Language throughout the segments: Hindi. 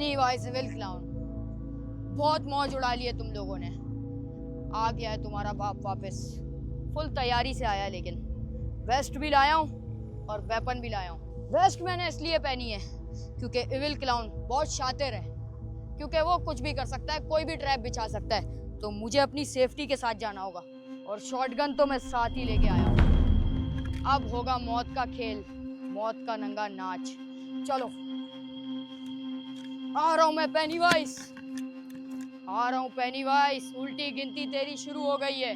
पेनीवाइज विल क्लाउन, बहुत मौज उड़ा ली है तुम लोगों ने। आ गया है तुम्हारा बाप वापस, फुल तैयारी से आया है, लेकिन वेस्ट भी लाया हूँ और वेपन भी लाया हूँ। वेस्ट मैंने इसलिए पहनी है क्योंकि इविल क्लाउन बहुत शातिर है, क्योंकि वो कुछ भी कर सकता है, कोई भी ट्रैप बिछा सकता है। तो मुझे अपनी सेफ्टी के साथ जाना होगा, और शॉटगन तो मैं साथ ही लेके आया हूँ। अब होगा मौत का खेल, मौत का नंगा नाच। चलो, आ रहा हूँ मैं पेनीवाइज, आ रहा हूँ पेनीवाइज। उल्टी गिनती तेरी शुरू हो गई है।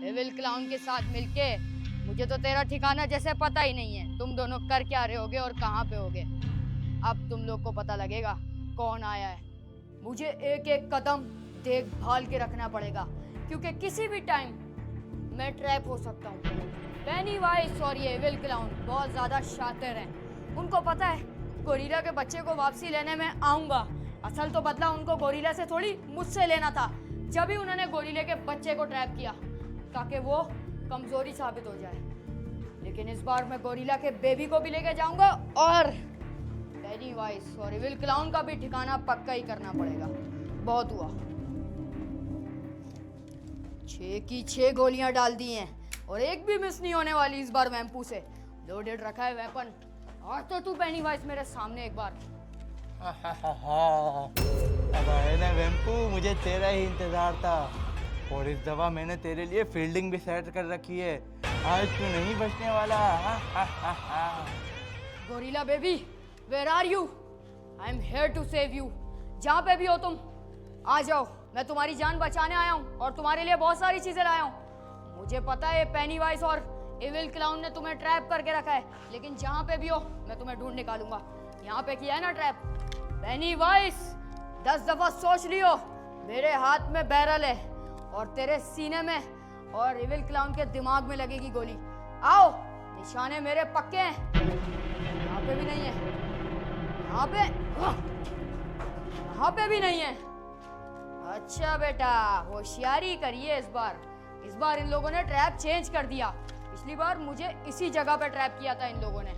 एविल क्लाउन के साथ मिलके मुझे तो तेरा ठिकाना जैसे पता ही नहीं है, तुम दोनों कर क्या रहे होगे और कहाँ पे होगे। अब तुम लोग को पता लगेगा कौन आया है। मुझे एक एक कदम देखभाल के रखना पड़ेगा, क्योंकि किसी भी टाइम मैं ट्रैप हो सकता हूँ। पेनीवाइज और ये एविल क्लाउन बहुत ज़्यादा शातिर हैं। उनको पता है गोरिल्ला के बच्चे को वापसी लेने में आऊँगा। असल तो बदला उनको गोरिल्ला से थोड़ी मुझसे लेना था, जब भी उन्होंने गोरिल्ले के बच्चे को ट्रैप किया ताकि वो कमज़ोरी साबित हो जाए। लेकिन इस बार मैं गोरिल्ला के बेबी को भी लेके जाऊँगा, और पेनीवाइज और एविल क्लाउन का भी ठिकाना पक्का ही करना पड़ेगा। बहुत हुआ, 6 की 6 गोलियां डाल दी हैं और एक भी मिस नहीं होने वाली इस बार वैम्पू से। लोडेड रखा है वेपन। और तो तू पेनीवाइज मेरे सामने एक बार। अब आए ना वेम्पू, मुझे तेरा ही इंतजार था, और इस दफा मैंने तेरे लिए फील्डिंग भी सेट कर रखी है। आज तू नहीं बचने वाला। Gorilla baby, where are you? I am here to save you. जहाँ पे भी हो तुम, आ जाओ। मैं तुम्हारी जान बचाने आया हूँ और तुम्हारे लिए बहुत सारी चीजें लाया हूँ। मुझे पता है पेनीवाइज और एविल क्लाउन ने तुम्हें ट्रैप करके रखा है, लेकिन जहाँ पे भी हो मैं तुम्हें ढूंढ निकालूंगा। यहाँ पे किया है ना ट्रैप। पेनीवाइज 10 दफा सोच लियो, मेरे हाथ में बैरल है और तेरे सीने में और एविल क्लाउन के दिमाग में लगेगी गोली। आओ, निशाने मेरे पक्के हैं। यहाँ पे भी नहीं है, यहाँ पे भी नहीं है। अच्छा बेटा, होशियारी करिए इस बार। इस बार इन लोगों ने ट्रैप चेंज कर दिया। पिछली बार मुझे इसी जगह पे ट्रैप किया था इन लोगों ने।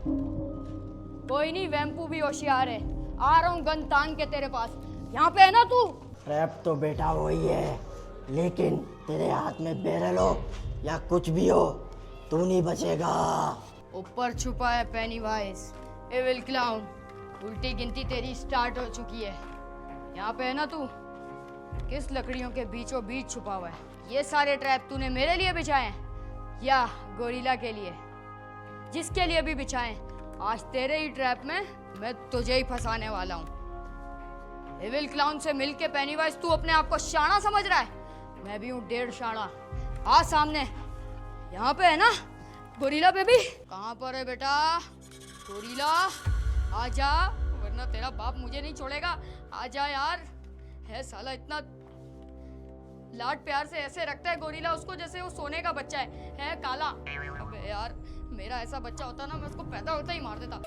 कोई नहीं, वैम्पू भी होशियार है। आ रहा हूँ गन तान के तेरे पास। यहाँ पे है ना तू? ट्रैप तो बेटा वही है, लेकिन तेरे हाथ में बैरल हो या कुछ भी हो, तू नहीं बचेगा। ऊपर छुपा है पेनीवाइज। एविल क्लाउन, उल्टी गिनती तेरी स्टार्ट हो चुकी है। यहाँ पे है ना तू? किस लकड़ियों के बीचों बीच छुपा हुआ है? ये सारे ट्रैप तूने मेरे लिए बिछाए हैं या गोरिल्ला के लिए? जिसके लिए भी बिछाए, आज तेरे ही ट्रैप में मैं तुझे ही फंसाने वाला हूँ। एविल क्लाउन से मिलके पेनीवाइज तू अपने आप को शाना समझ रहा है? मैं भी हूँ 1.5 शाना। आ सामने, यहाँ पे है ना गोरिल्ला बेबी? कहाँ पर है बेटा गोरिल्ला? आजा, वरना तेरा बाप मुझे नहीं छोड़ेगा। आजा यार। है साला इतना लाड प्यार से ऐसे रखता है गोरिल्ला उसको जैसे वो सोने का बच्चा है काला। अबे यार, मेरा ऐसा बच्चा होता ना, मैं उसको पैदा होता ही मार देता।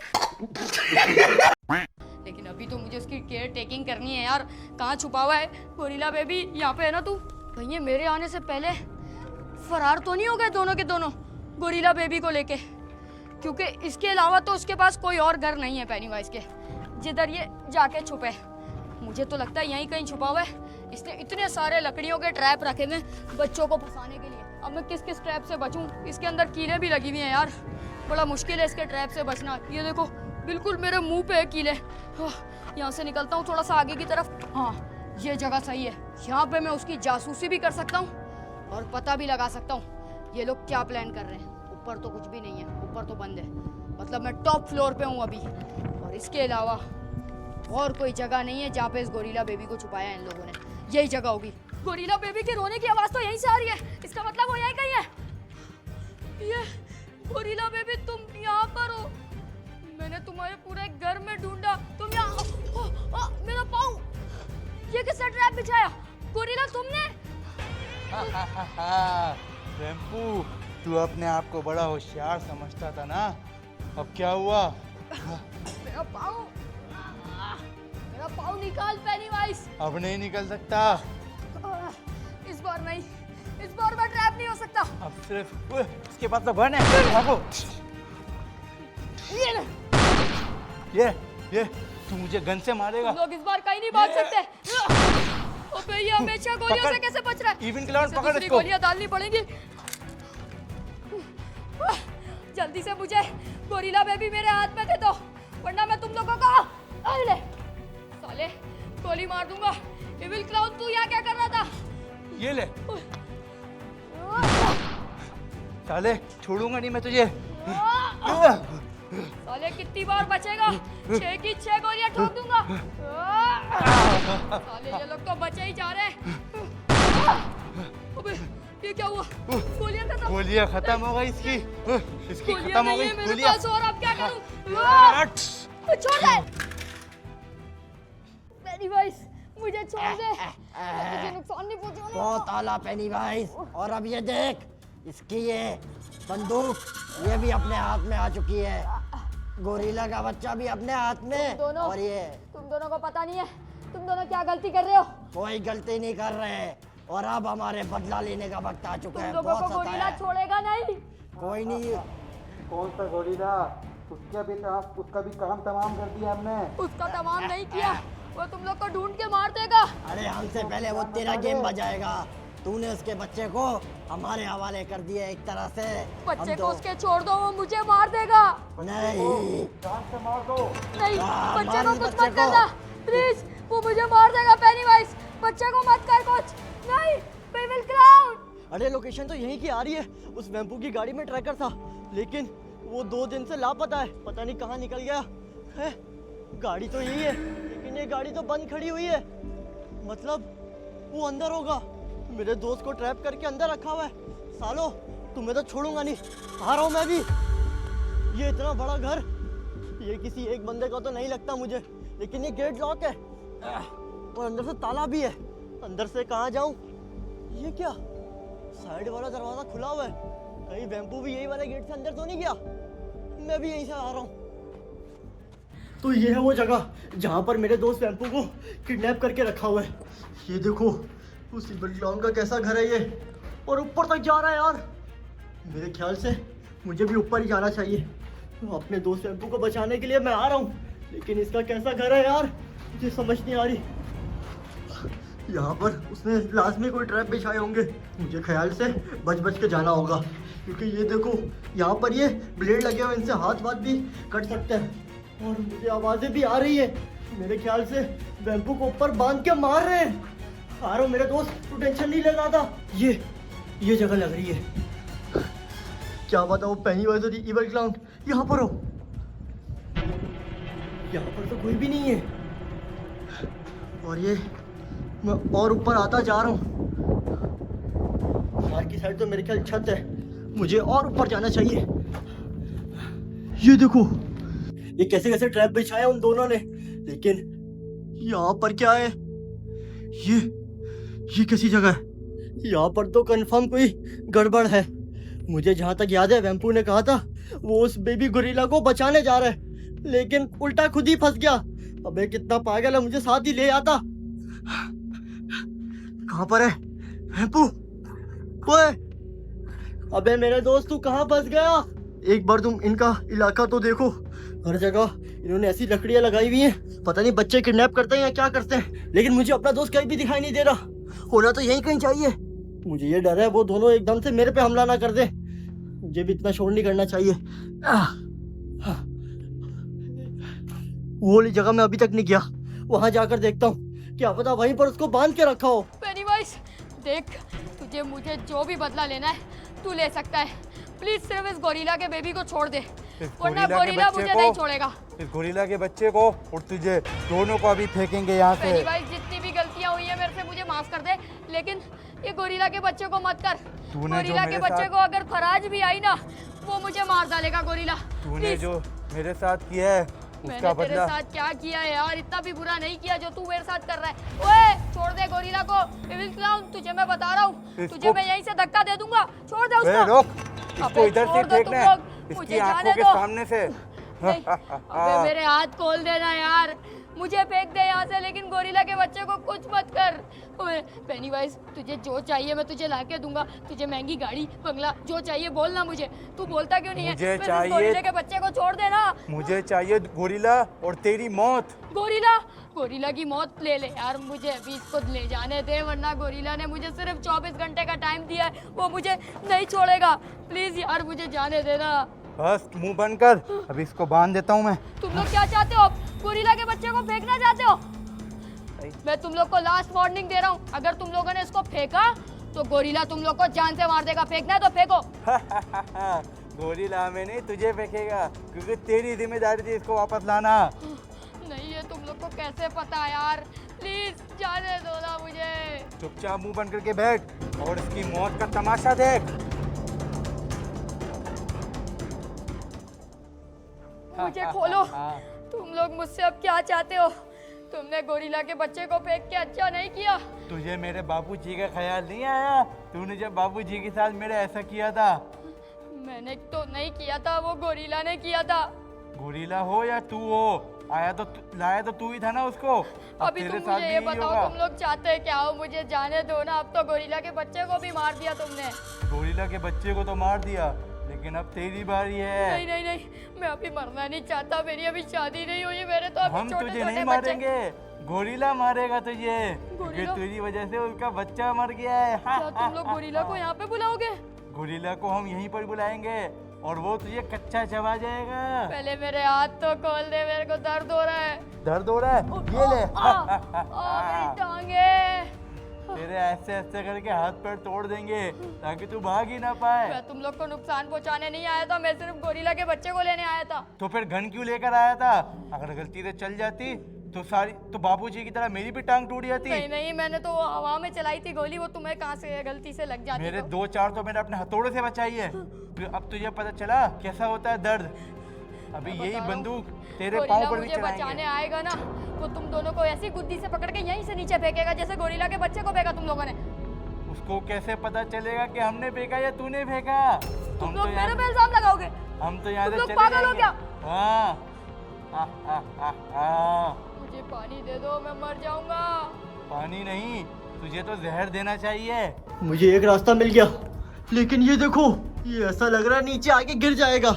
लेकिन अभी तो मुझे उसकी केयर टेकिंग करनी है यार। कहाँ छुपा हुआ है गोरिल्ला बेबी? यहाँ पे है ना तू? भैया मेरे आने से पहले फरार तो नहीं हो गए दोनों के दोनों गोरिल्ला बेबी को लेके? क्योंकि इसके अलावा तो उसके पास कोई और घर नहीं है पेनीवाइज के, जिधर ये जाके छुपे। मुझे तो लगता है यहीं कहीं छुपा हुआ है। इसने इतने सारे लकड़ियों के ट्रैप रखे हुए बच्चों को फंसाने के लिए। अब मैं किस किस ट्रैप से बचूं? इसके अंदर कीलें भी लगी हुई हैं यार, बड़ा मुश्किल है इसके ट्रैप से बचना। ये देखो, बिल्कुल मेरे मुंह पे है कीले। यहाँ से निकलता हूँ थोड़ा सा आगे की तरफ। हाँ, ये जगह सही है। यहाँ पे मैं उसकी जासूसी भी कर सकता हूँ और पता भी लगा सकता हूँ ये लोग क्या प्लान कर रहे हैं। ऊपर तो कुछ भी नहीं है, ऊपर तो बंद है, मतलब मैं टॉप फ्लोर पे हूँ अभी। और इसके अलावा और कोई जगह नहीं है जहाँ पे इस गोरिल्ला बेबी को छुपाया है इन लोगों ने। यही जगह होगी। गोरिल्ला बेबी के रोने की आवाज़ तो यहीं से आ रही है, इसका मतलब वो यहीं कहीं है। ये गोरिल्ला बेबी, तुम यहाँ पर हो? मैंने तुम्हारे पूरे घर में ढूंढा, तुम यहाँ। मेरा पाँव! ये किसने ट्रैप बिछाया? गोरिल्ला तुमने? वेम्पू, तू अपने आप को बड़ा होशियार समझता था ना, अब क्या हुआ? मेरा पाँव! मेरा पाँव निकाल पेनीवाइज। अब नहीं निकल सकता। इस बार नहीं, इस बार मैं ट्रैप नहीं हो सकता। अब सिर्फ इसके बाद तो गन है। भागो। ये तू मुझे गन से मारेगा। लोग इस बार कहीं नहीं भाग सकते। अबे ये हमेशा गोलियों पकड़। से कैसे बच रहा है? इवन क्लाउन इसे पकड़ दूसरी इसको। गोलियां डालनी पड़ेंगी। जल्दी से मुझे गोरिल्ला बेबी मेरे हाथ में दे दो, वरना मैं तुम लोगों को अरे साले गोली मार दूंगा। इविल क्लाउन तू यहाँ क्या कर रहा था? ये ले साले, छोड़ूंगा नहीं मैं तुझे। साले कितनी बार बचेगा? 6 की 6 गोलियां ठोक दूंगा। साले ये लोग तो बचे ही जा रहे हैं। अबे ये क्या हुआ? गोलियां खत्म। गोलियां खत्म हो गई इसकी गोलियां खत्म हो नहीं गई है मेरे गोलियां। पास, और अब क्या करूं? हट। छोड़ दे पेनीवाइज, मुझे छोड़ दे। मैं तुझे नुकसान नहीं पहुंचाने बहुत वाला। आला पेनीवाइज। और अब ये देख, इसकी ये बंदूक ये भी अपने हाथ में आ चुकी है। गोरिल्ला का बच्चा भी अपने हाथ में। दोनों और ये तुम दोनों को पता नहीं है तुम दोनों क्या गलती कर रहे हो। कोई गलती नहीं कर रहे, और अब हमारे बदला लेने का वक्त आ चुका तुम है। लोगों को बहुत गोरिल्ला सताया है। छोड़ेगा नहीं। कोई नहीं। कौन सा गोरिल्ला? उसका भी काम तमाम कर दिया हमने। उसका तमाम नहीं किया, वो तुम लोग को ढूंढ के मार देगा। अरे हमसे पहले वो तेरा गेम बजाएगा। तूने उसके बच्चे को हमारे हवाले कर दिया एक तरह से। बच्चे हम को तो- उसके छोड़ दो, वो मुझे मार देगा। नहीं, जान से मार दो। नहीं, हाँ, बच्चे को मार कुछ बच्चे मत को। करना प्लीज, वो मुझे मार देगा। पेनीवाइज बच्चे को मत कर कुछ। नहीं, इविल क्लाउन। अरे लोकेशन तो यहीं की आ रही है। उस वेम्पू की गाड़ी में ट्रैकर था, लेकिन वो 2 दिन से लापता है। पता नहीं कहाँ निकल गया है। गाड़ी तो यही है, लेकिन ये गाड़ी तो बंद खड़ी हुई है। मतलब वो अंदर होगा। मेरे दोस्त को ट्रैप करके अंदर रखा हुआ है। सालो, तुम्हें तो छोड़ूंगा नहीं। आ रहा हूँ मैं भी। ये इतना बड़ा घर, ये किसी एक बंदे का तो नहीं लगता मुझे, लेकिन ये गेट लॉक है और अंदर से ताला भी है। अंदर से कहाँ जाऊँ? ये क्या, साइड वाला दरवाजा खुला हुआ है। कहीं वेम्पू भी यही वाले गेट से अंदर तो नहीं गया? मैं भी यहीं से आ रहा हूँ। तो ये है वो जगह जहाँ पर मेरे दोस्त वेम्पू को किडनैप करके रखा हुआ है। ये देखो, उस इविल क्लाउन का कैसा घर है ये, और ऊपर तक जा रहा है यार। मेरे ख्याल से मुझे भी ऊपर ही जाना चाहिए। तो अपने दोस्त वेम्पू को बचाने के लिए मैं आ रहा हूँ, लेकिन इसका कैसा घर है यार, मुझे समझ नहीं आ रही। यहाँ पर उसने लाजमी कोई ट्रैप बिछाए होंगे। मुझे ख्याल से बच बच के जाना होगा, क्योंकि ये देखो यहाँ पर ये ब्लेड लगे हुए, इनसे हाथ वाथ भी कट सकते हैं। और मुझे आवाज़ें भी आ रही है। मेरे ख्याल से वेम्पू को ऊपर बांध के मार रहे हैं। आ रहा हूँ मेरे दोस्त, तू टेंशन नहीं लेना था। ये जगह लग रही है। क्या पता वो पेनीवाइज और इविल क्लाउन यहाँ पर हो। यहाँ पर तो कोई भी नहीं है। और ये मैं और ऊपर आता जा रहा हूँ। बाहर की साइड तो मेरे ख्याल छत है, मुझे और ऊपर जाना चाहिए। ये देखो, ये कैसे कैसे ट्रैप बिछाया उन दोनों ने, लेकिन यहाँ पर क्या है? ये कैसी जगह है? यहाँ पर तो कंफर्म कोई गड़बड़ है। मुझे जहाँ तक याद है, वेम्पू ने कहा था वो उस बेबी गोरिल्ला को बचाने जा रहा है, लेकिन उल्टा खुद ही फंस गया। अबे कितना पागल है, मुझे साथ ही ले आता। कहाँ पर है वेम्पू? ओए, अबे मेरे दोस्त, तू कहाँ फंस गया? एक बार तुम इनका इलाका तो देखो। हर जगह इन्होंने ऐसी लकड़ियां लगाई हुई हैं, पता नहीं बच्चे किडनैप करते हैं या क्या करते हैं, लेकिन मुझे अपना दोस्त कहीं भी दिखाई नहीं दे रहा। होना तो यहीं कहीं चाहिए। मुझे ये डर है वो दोनों एकदम से मेरे पे हमला ना कर दे। मुझे भी इतना शोर नहीं करना चाहिए। वो वाली जगह मैं अभी तक नहीं गया, वहां जाकर देखता हूँ। क्या पता वहीं पर उसको बांध के रखा हो। पेनीवाइज देख, तुझे मुझे जो भी बदला लेना है तू ले सकता है। प्लीज सिर्फ इस गोरिल्ला के बेबी को छोड़ दे, वरना गोरिल्ला मुझे नहीं छोड़ेगा। इस गोरिल्ला के बच्चे को और तुझे दोनों को अभी फेंकेंगे यहाँ से। पेनीवाइज जितनी भी गलतियां हुई है मेरे से मुझे माफ कर दे, लेकिन ये गोरिल्ला के बच्चे को मत कर। तूने जो गोरिल्ला के मेरे बच्चे साथ- को अगर खराज भी आई ना, वो मुझे मार डालेगा गोरिल्ला। तूने प्लीज। जो मेरे साथ किया है उसका मैंने तेरे बदला। साथ क्या किया है यार? इतना भी बुरा नहीं किया जो तू मेरे साथ कर रहा है। ओए छोड़ दे गोरिल्ला को। इविल क्लाउन, तुझे मैं बता रहा हूँ, इसको- तुझे मैं यहीं से धक्का दे दूंगा। छोड़ दे ए, उसको। रोक, इसको अबे इधर से छोड़ दो फेंकना तुम है, लोग, मुझे इसकी जाने आंखों के दो। सामने से। नहीं, अबे मेरे हाथ खोल देना यार, मुझे फेंक दे यहाँ से, लेकिन गोरिल्ला के बच्चे को कुछ मत कर। ओए पेनीवाइज, तुझे जो चाहिए मैं तुझे ला के दूंगा। तुझे महंगी गाड़ी, बंगला जो चाहिए बोलना मुझे। तू बोलता क्यों नहीं है? मुझे बस इस चाहिए- गोरिल्ले के बच्चे को छोड़ देना। मुझे चाहिए गोरिल्ला और तेरी मौत। गोरिल्ला की मौत ले ले यार, मुझे अभी इसको ले जाने दे, वरना गोरिल्ला ने मुझे सिर्फ 24 घंटे का टाइम दिया है, वो मुझे नहीं छोड़ेगा। प्लीज यार मुझे जाने देना। बस मुंह बंद कर, अभी इसको बांध देता हूँ मैं। तुम लोग क्या चाहते हो? गोरिल्ला के बच्चे को फेंकना चाहते हो? मैं तुम लोग को लास्ट वार्निंग दे रहा हूँ, अगर तुम लोगों ने इसको फेंका तो गोरिल्ला तुम लोग को जान से मार देगा। फेंकना है तो फेंको। गोरिल्ला हमें नहीं, तुझे फेंकेगा, क्योंकि तेरी जिम्मेदारी थी इसको वापस लाना। नहीं है, तुम लोग को कैसे पता यार? प्लीज जाने दो ना मुझे। चुपचाप मुंह बंद करके बैठ और इसकी मौत का तमाशा देख। मुझे खोलो। तुम लोग मुझसे अब क्या चाहते हो? तुमने गोरिल्ला के बच्चे को फेंक के अच्छा नहीं किया। तुझे मेरे बाबूजी का ख्याल नहीं आया? तूने जब बाबूजी के साथ मेरे ऐसा किया था। मैंने तो नहीं किया था, वो गोरिल्ला ने किया था। गोरिल्ला हो या तू हो, लाया तो तू ही था ना उसको। अब अभी तेरे तुम साथ मुझे भी ये यही बताओ होगा। तुम लोग चाहते क्या हो? मुझे जाने दो ना। अब तो गोरिल्ला के बच्चे को भी मार दिया तुमने। गोरिल्ला के बच्चे को तो मार दिया, लेकिन अब तेरी बारी है। नहीं नहीं नहीं, मैं अभी मरना नहीं चाहता। मेरी अभी शादी नहीं हुई, मेरे तो अभी हम छोटे तुझे छोटे नहीं बच्चे। मारेंगे, गोरिल्ला मारेगा तुझे, क्योंकि गोरिल्ला? तेरी वजह से उसका बच्चा मर गया है। क्या तुम लोग गोरिल्ला को यहाँ पे बुलाओगे? गोरिल्ला को हम यहीं पर बुलाएंगे और वो तुझे कच्चा चबा जाएगा। पहले मेरे हाथ तो खोल दे, मेरे को दर्द हो रहा है। दर्द हो रहा है? ये ले। मेरी टांगे। तेरे ऐसे ऐसे करके हाथ पैर तोड़ देंगे ताकि तू भाग ही ना पाए। मैं तुम लोग को नुकसान पहुंचाने नहीं आया था, मैं सिर्फ गोरिल्ला के बच्चे को लेने आया था। तो फिर गन क्यों लेकर आया था? अगर गलती से चल जाती तो बाबूजी की तरह मेरी भी टांग टूट जाती। नहीं नहीं, मैंने तो हवा में चलाई थी गोली, वो तुम्हें कहाँ से गलती से लग जाती मेरे तो। 2-4 तो मैंने अपने हथौड़े से बचाई है। अब तुझे पता चला कैसा होता है दर्द। अभी मैं यही बता रहा हूँ, बंदूक तेरे गोरिल्ला पाँव पर भी मुझे बचाने चलाएंगे। आएगा ना, वो तुम दोनों को ऐसी गुद्दी से पकड़ के यहीं से नीचे फेंकेगा जैसे गोरिल्ला के बच्चे को फेंका तुम लोगों ने। उसको कैसे पता चलेगा कि हमने फेंका या तूने फेंका? तुम हम लोग तो मेरे यहाँ पे इल्जाम लगाओगे? हम तो यहाँ तुम से लोग चले पागल हो जाएंगे। क्या? हाँ। मुझे पानी दे दो, मैं मर जाऊंगा। पानी नहीं, तुझे तो जहर देना चाहिए। मुझे एक रास्ता मिल गया, लेकिन ये देखो, ये ऐसा लग रहा है नीचे आके गिर जाएगा।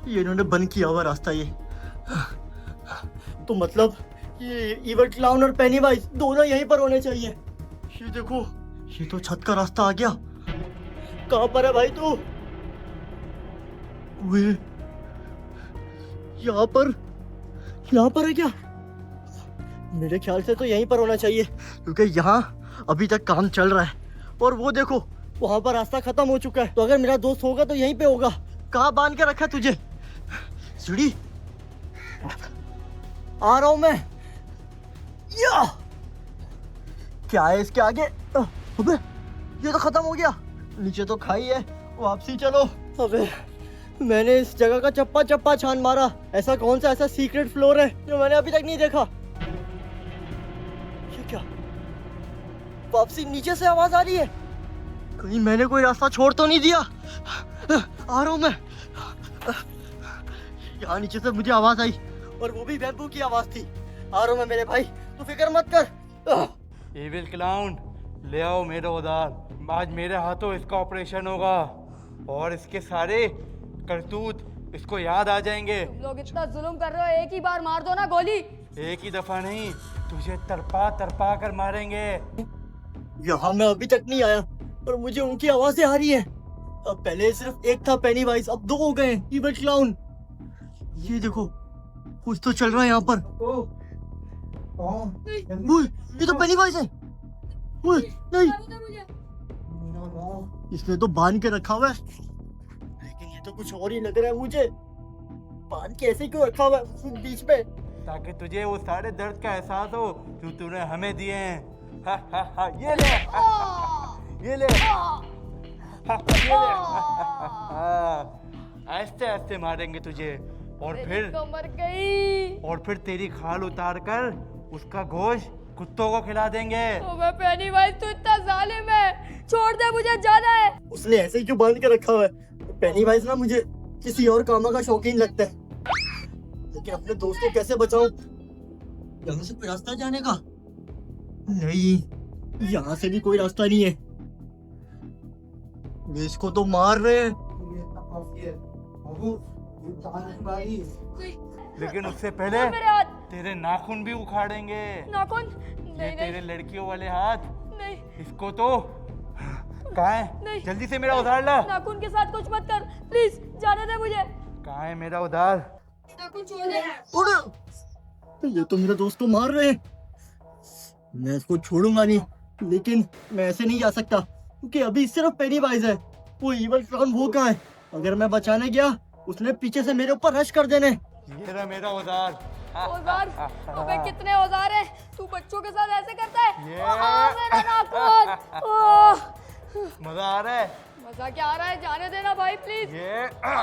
ये इन्होंने बंद किया हुआ रास्ता ये। तो मतलब ये इवल क्लाउन और पेनीवाइज दोनों यहीं पर होने चाहिए। ये देखो, ये तो छत का रास्ता आ गया। कहाँ पर है भाई तू? वे यहाँ पर है क्या? मेरे ख्याल से तो यहीं पर होना चाहिए, क्योंकि यहाँ अभी तक काम चल रहा है। और वो देखो, वहां पर रास्ता खत्म हो चुका है। तो अगर मेरा दोस्त होगा तो यहीं पे होगा। कहाँ बांध के रखा है तुझे? सीढ़ी आ रहा हूं मैं। या क्या है इसके आगे? अबे ये तो खत्म हो गया। नीचे तो खाई है, वापसी चलो। अबे मैंने इस जगह का चप्पा चप्पा छान मारा। ऐसा कौन सा ऐसा सीक्रेट फ्लोर है जो मैंने अभी तक नहीं देखा? ये क्या? वापसी नीचे से आवाज आ रही है। कहीं मैंने कोई रास्ता छोड़ तो नहीं दिया? आ रहा हूं मैं। यहाँ नीचे से मुझे आवाज आई, और वो भी बैम्बू की आवाज थी। आ रहा हूं मैं मेरे भाई, तू फिक्र मत कर। एविल क्लाउन, ले आओ मेरा उधार। आज मेरे हाथों इसका ऑपरेशन होगा और इसके सारे करतूत इसको याद आ जाएंगे। तुम लोग इतना जुल्म कर रहे हो, एक ही बार मार दो ना गोली। एक ही दफा नहीं, तुझे तरपा तरपा कर मारेंगे। यहाँ मैं अभी तक नहीं आया और मुझे उनकी आवाजें आ रही है। अब पहले सिर्फ एक था पेनीवाइज, अब 2 हो गए इवल क्लाउन। ये देखो, कुछ तो चल रहा है यहाँ पर। ओए, ये तो पेनीवाइज है। ओए, नहीं, इसने तो बांध के रखा हुआ है, लेकिन ये तो कुछ और ही लग रहा है मुझे। बांध के ऐसे क्यों रखा हुआ है बीच में? ताकि तुझे वो सारे दर्द का एहसास हो जो तूने हमें दिए हैं। हा, हा, हा, ये ले। हा, ये ले। हा, ये ले। ऐसे ऐसे मारेंगे तुझे और फिर मर गई। और फिर तेरी खाल उतार कर उसका गोश्त कुत्तों को खिला देंगे। मैं पेनीवाइज, तू इतना जालिम है, छोड़ दे, मुझे जाना है। उसने ऐसे ही क्यों बांध के रखा हुआ है? पेनीवाइज ना मुझे किसी और कामा का शौकीन लगता है, लेकिन अपने दोस्त को कैसे बचाऊं यहाँ से कोई रास्ता है जाने का? नहीं, यहाँ से भी कोई रास्ता नहीं है। वे इसको तो मार रहे हैं। ये इतना काफी है बाबू, ये जान की बारी। लेकिन उससे पहले मेरे हाथ तेरे नाखून भी उखाड़ेंगे। नाखून ये नहीं तेरे नहीं लड़कियों वाले हाथ, नहीं इसको तो कहाँ है? नहीं। जल्दी से मेरा उधार ला। नाखून के साथ कुछ मत कर प्लीज, जाने दे मुझे। कहाँ है मेरा उधार? नाखून छोड़ दे। उड़! ये तो मेरे दोस्त को मार रहे हैं। मैं इसको छोड़ूंगा नहीं, लेकिन मैं ऐसे नहीं जा सकता क्योंकि अभी सिर्फ पेनीवाइज है। वो इवल क्लाउन वो कहाँ है? अगर मैं बचाने गया उसने पीछे से मेरे ऊपर रश कर देने। ये रहा मेरा उधार। औजार, अबे कितने औजार हैं? तू बच्चों के साथ ऐसे करता है? ये। मेरा नाखून। ओह, मजा आ रहा है? मजा क्या आ रहा है? जाने देना भाई प्लीज। ये आ,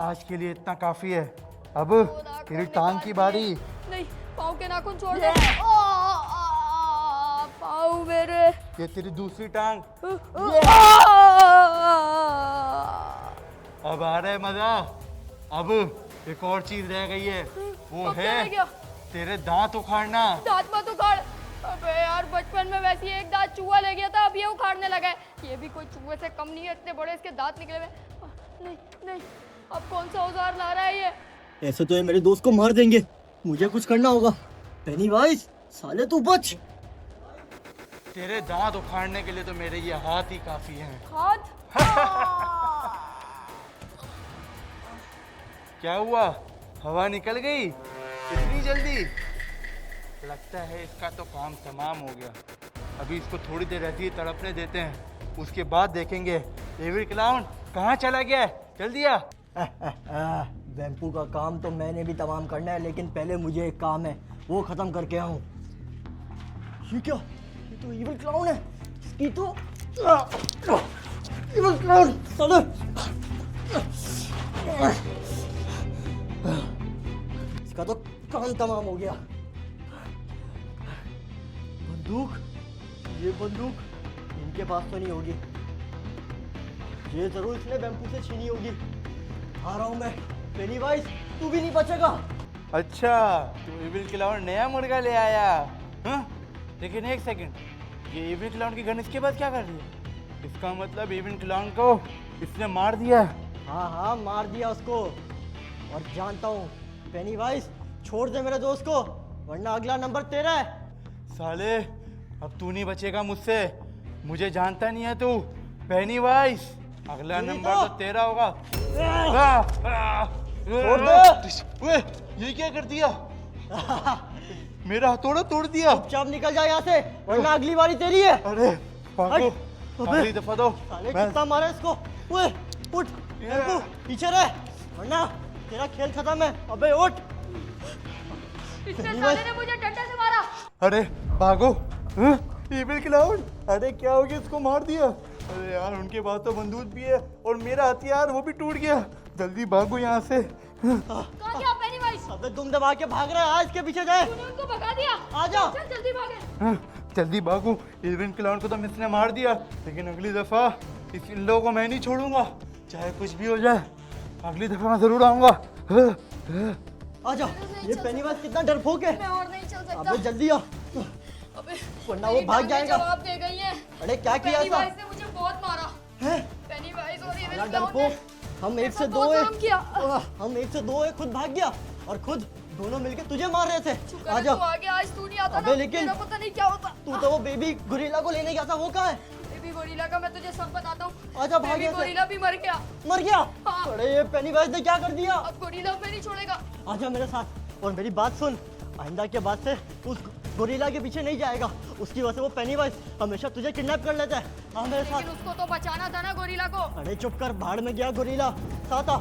आज के लिए इतना काफी है। अब नाखून तेरी निकाल टांग की दिए। बारी। नहीं, पाँव के नाखून छोड़ दे। पाँव मेरे। ये तेरी दूसरी टांग। अब आ रहा है मजा। अब एक और चीज रह गई है, वो अब क्या रह है गया? तेरे दांत उखाड़ना। दांत मत उखाड़। अबे यार, बचपन में वैसे ही एक दांत चूहा ले गया था, अब ये उखाड़ने लगा है। ये भी कोई चूहे से कम नहीं है, इतने बड़े इसके दांत निकले हुए। नहीं नहीं, अब कौन सा औजार ला रहा है ये? ऐसे तो ये मेरे दोस्त को मार देंगे, मुझे कुछ करना होगा। पेनीवाइज, साले तू बच। तेरे दांत उखाड़ने के लिए तो मेरे ये हाथ ही काफी हैं। हाथ? क्या हुआ? हवा निकल गई इतनी जल्दी? लगता है इसका तो काम तमाम हो गया। अभी इसको थोड़ी देर ऐसे ही तड़पने देते हैं, उसके बाद देखेंगे एविल क्लाउन कहाँ चला गया है। जल्दी आ। वैम्पू का काम तो मैंने भी तमाम करना है, लेकिन पहले मुझे एक काम है, वो खत्म करके आऊं। ये क्या? ये तो इविल क्लाउन है। इसकी तो इविल क्लाउन साले। इसका तो काम तमाम हो गया। बंदूक, ये बंदूक इनके पास तो नहीं होगी। ये जरूर इसने वैम्पू से छीनी होगी। आ रहा हूं मैं। पेनीवाइज, तू भी नहीं बचेगा। अच्छा, तो एविल क्लाउन नया मुर्गा ले आया। हाँ? लेकिन एक सेकंड, ये एविल क्लाउन की गन इसके बाद क्या कर रही है? इसका मतलब एविल क्लाउन को इसने मार दिया। हाँ हाँ, मार दिया उसको। और जानता हूँ पेनीवाइज, छोड़ दे मेरे दोस्त को, वरना अगला नंबर तेरा है। साले, अब तू नहीं बचेगा मुझसे। मुझे जानता नहीं है तू। पेनीवाइज, अगला यही नंबर तो। तो तेरा होगा। छोड़ दे। ओए, ये क्या कर दिया? मेरा हथौड़ा तोड़ दिया। चुपचाप निकल जा यहाँ से, वरना अगली बारी तेरी है। अरे पागो, अबे। अगली दफा दो। साले मैं- कितना मारा इसको। ओए, उठ, वैम्पू, पीछे रह, वरना तेरा खेल खत्म है। अबे उठ। इसने साले ने मुझे डंडे से मारा। अरे भागो। एविल क्लाउन, अरे क्या हो गया? इसको मार दिया। अरे यार, उनके पास तो बंदूक भी है और मेरा हथियार वो भी टूट गया। जल्दी भागो यहाँ से। कहाँ गया पेनीवाइज? अबे तुम दबा के भाग रहे हैं, आज के पीछे जाए। तूने उनको भगा दिया। आ जा। चल जल्दी भागे। जल्दी भागो। एविल क्लाउन को तो इसने मार दिया, लेकिन अगली दफा इन लोगों को मैं नहीं छोड़ूंगा, चाहे कुछ भी हो जाए। अगली दफा मैं जरूर आऊंगा। आ जा। ये पेनीवाइज कितना डरपोक है। मैं और नहीं चल सकता। अबे जल्दी आ, अबे, वरना वो मेरी भाग टांगें जाएगा। जवाब दे गई हैं। अरे क्या किया ऐसा? पेनीवाइज ने मुझे बहुत मारा। हैं? पेनीवाइज और साला एविल क्लाउन ने डरपोक, हम एक से मेरे दो को है। बहुत जुल्म किया। हम एक से दो है, खुद भाग गया और खुद दोनों मिलके तुझे मार रहे थे। शुक्र आ है जा। तू आ गया, आज तू नहीं आता अबे ना, लेकिन- मेरा पता नहीं क्या होता। तू तो वो बेबी गोरिल्ला को लेने गया था, वो कहाँ है? बेबी गोरिल्ला का मैं तुझे सब बताता हूँ। आजा, भाग बेबी यहाँ से। गोरिल्ला भी मर गया। मर गया? हाँ। अरे ये पेनीवाइज ने क्या कर दिया? अब गोरिल्ला पे नहीं छोड़ेगा। आजा मेरे साथ और मेरी बात सुन। आइंदा के बाद से उस गोरिल्ला के पीछे नहीं जाएगा। उसकी वजह से वो पेनीवाइज हमेशा तुझे किडनैप कर लेता है। हाँ मेरे लेकिन साथ। उसको तो बचाना था ना गोरिल्ला को। अरे चुप कर, भाड़ में गया गोरिल्ला। साथ आ।